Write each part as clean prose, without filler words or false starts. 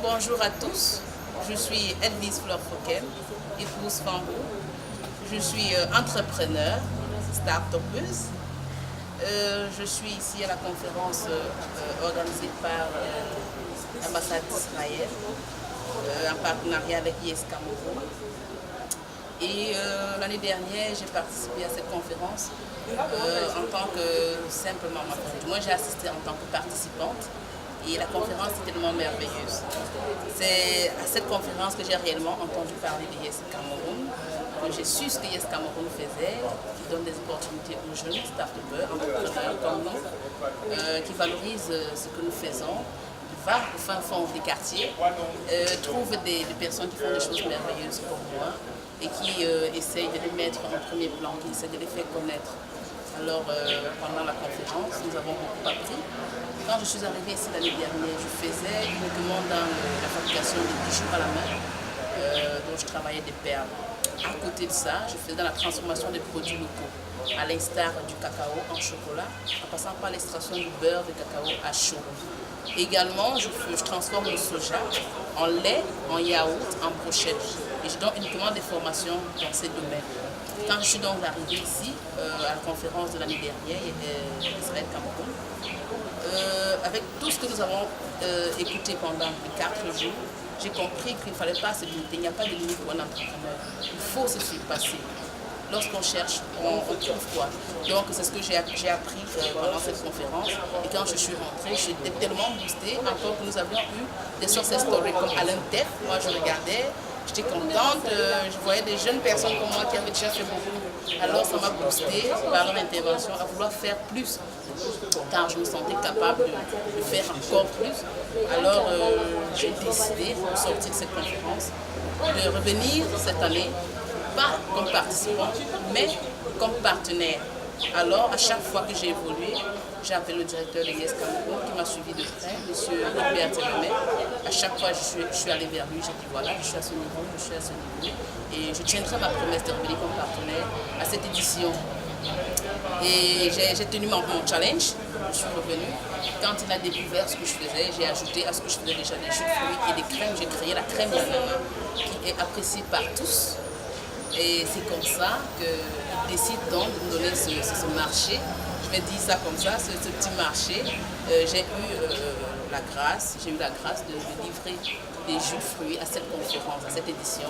Bonjour à tous, je suis Edlise Fleur-Fouquet, épouse Fambou. Je suis entrepreneur, start-upeuse. Je suis ici à la conférence organisée par l'ambassade d'Israël, en partenariat avec Yes Cameroun. Et l'année dernière, j'ai participé à cette conférence en tant que simplement, du moins j'ai assisté en tant que participante. Et la conférence est tellement merveilleuse. C'est à cette conférence que j'ai réellement entendu parler de Yes Cameroun, que j'ai su ce que Yes Cameroun faisait, qui donne des opportunités aux jeunes start-upers, entrepreneurs comme nous, qui valorise ce que nous faisons, va au fin fond des quartiers, trouve des personnes qui font des choses merveilleuses comme moi et qui essayent de les mettre en premier plan, qui essayent de les faire connaître. Alors, pendant la conférence, nous avons beaucoup appris. Quand je suis arrivée ici l'année dernière, je faisais uniquement dans la fabrication des bijoux à la main, dont je travaillais des perles. À côté de ça, je faisais dans la transformation des produits locaux, à l'instar du cacao en chocolat, en passant par l'extraction du beurre de cacao à chaud. Également, je transforme le soja en lait, en yaourt, en brochette. Et je donne uniquement des formations dans ces domaines. Quand je suis donc arrivée ici, à la conférence de l'année dernière, Israël Cameroun, avec tout ce que nous avons écouté pendant les 4 jours, j'ai compris qu'il ne fallait pas se limiter. Il n'y a pas de limite pour un entrepreneur. Il faut se surpasser. Lorsqu'on cherche, on trouve quoi. Donc c'est ce que j'ai appris pendant cette conférence. Et quand je suis rentrée, j'étais tellement boostée, encore que nous avions eu des success stories comme Alain Tef. Moi je regardais, j'étais contente, je voyais des jeunes personnes comme moi qui avaient déjà fait beaucoup. Alors ça m'a boostée par leur intervention à vouloir faire plus. Car je me sentais capable de faire encore plus. Alors j'ai décidé, au sortir de cette conférence, de revenir cette année, pas comme participant, mais comme partenaire. Alors, à chaque fois que j'ai évolué, j'ai appelé le directeur de Yes Cameroun qui m'a suivi de près, M. Robert Thévemet. À chaque fois, je suis allée vers lui, j'ai dit voilà, je suis à ce niveau, je suis à ce niveau. Et je tiendrai ma promesse de revenir comme partenaire à cette édition. Et j'ai tenu mon challenge, je suis revenue. Quand il a découvert ce que je faisais, j'ai ajouté à ce que je faisais déjà des jus de fruits et des crèmes. J'ai créé la crème d'ananas qui est appréciée par tous. Et c'est comme ça qu'il décide donc de me donner ce marché. Je vais dire ça comme ça, ce petit marché. J'ai eu la grâce de livrer des jus de fruits à cette conférence, à cette édition.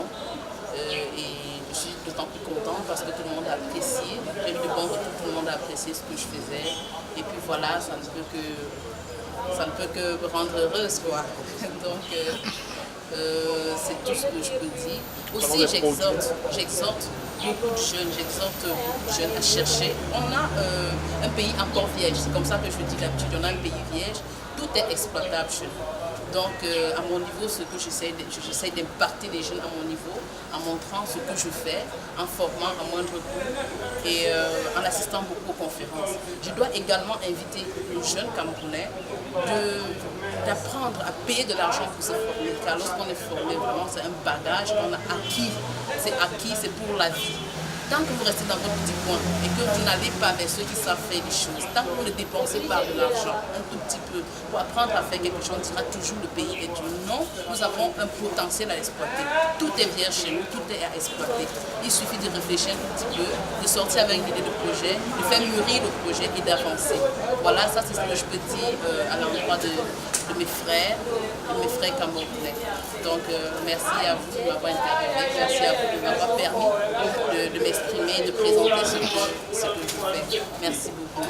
Et je suis d'autant plus contente parce que tout le monde a apprécié. J'ai eu de bons retours, tout le monde a apprécié ce que je faisais. Et puis voilà, ça ne peut que me rendre heureuse, quoi. Donc, c'est tout ce que je peux dire. Aussi, j'exhorte beaucoup de jeunes, à chercher. On a un pays encore vierge, c'est comme ça que je dis d'habitude, on a un pays vierge, tout est exploitable chez nous. Donc, à mon niveau, ce que j'essaie d'imparter les jeunes à mon niveau, en montrant ce que je fais, en formant à moindre coût et en assistant beaucoup aux conférences. Je dois également inviter les jeunes Camerounais d'apprendre à payer de l'argent pour se former. Car lorsqu'on est formé, vraiment, c'est un bagage qu'on a acquis. C'est acquis, c'est pour la vie. Tant que vous restez dans votre petit coin et que vous n'allez pas vers ceux qui savent faire des choses, tant que vous ne dépensez pas de l'argent, un tout petit peu, pour apprendre à faire quelque chose, on dira toujours le pays est dur. Non, nous avons un potentiel à exploiter. Tout est vierge chez nous, tout est à exploiter. Il suffit de réfléchir un tout petit peu, de sortir avec une idée de projet, de faire mûrir le projet et d'avancer. Voilà, ça c'est ce que je peux dire à l'endroit de mes frères camerounais. Donc merci à vous de m'avoir interviewé, merci à vous de m'avoir permis de m'exprimer, de présenter ce que je fais. Merci beaucoup.